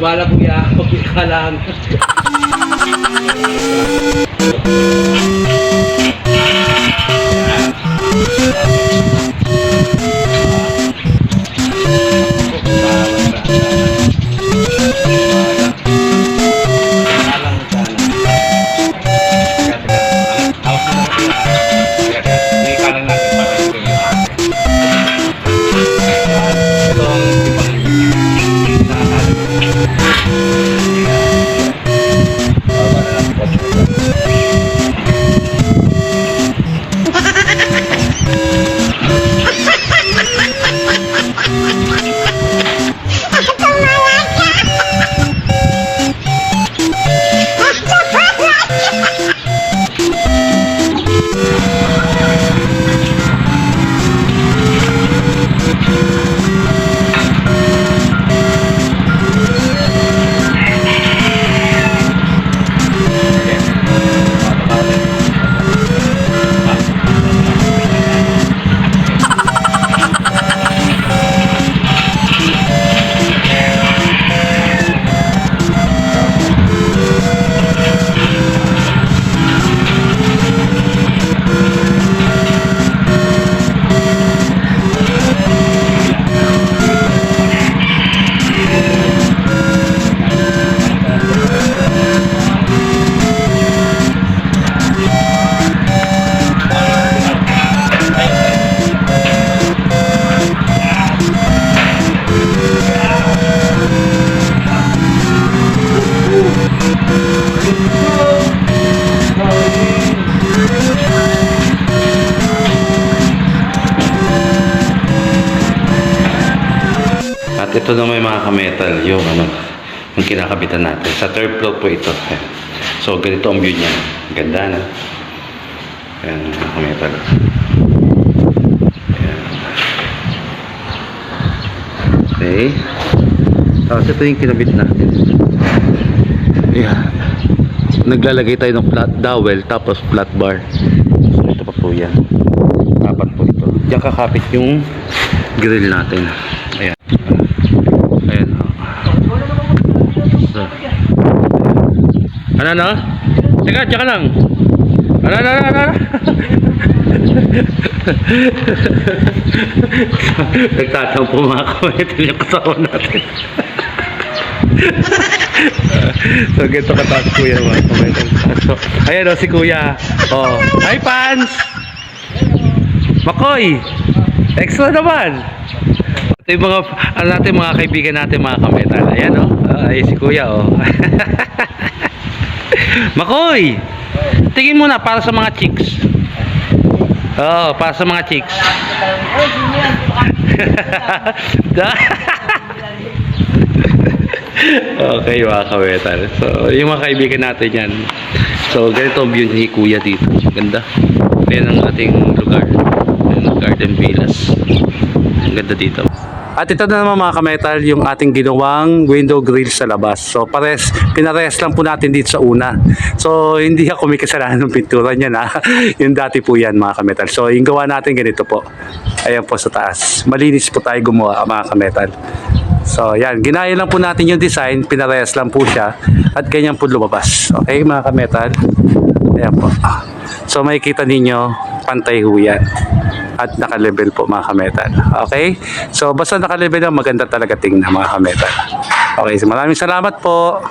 Babala kuya, pagkika lang. At ito na may mga ka-metal, yung kinakabitan natin. Sa third floor po ito. So, ganito ang view niya. Ganda na. Ayan, mga ka-metal. Ayan. Okay. Tapos ito yung kinabit natin. Ayan. Naglalagay tayo ng flat dowel, tapos flat bar. So, ito pa po yan. Apat po ito. Diyan kakapit yung grill natin. Ayan. Ayan. So. Ano? Teka, tsaka lang. Ano? Nagtatampo mga kamay yung kasama natin. So, ganito kataas kuya mga kamay. So, ayan o si kuya. Oh. Hi, Pans! Makoy! Extra naman! Ito yung mga kaibigan natin mga kametal. Ayan o. Ay si kuya o. Makoy! Tingin muna para sa mga chicks. Para sa mga chicks. Okay mga kametal. So, yung mga kaibigan natin yan. So, ganito ang view ni kuya dito. Ganda. Ayan ang ating lugar. Ayan ang Garden Villas. Ang ganda dito. At ito na naman mga kametal yung ating ginawang window grill sa labas. So pinares lang po natin dito sa una. So hindi ako may kasalanan ng pintura niya na. Yung dati po yan mga kametal. So yung gawa natin ganito po. Ayan po sa taas. Malinis po tayo gumawa mga kametal. So yan, ginaya lang po natin yung design. Pinares lang po siya. At ganyan po lumabas. Okay mga kametal. Ayan po. So makikita ninyo pantay ho yan. At naka-level po mga kametal. Okay? So basta naka-level lang, maganda talaga tingnan mga kametal. Okay, so maraming salamat po.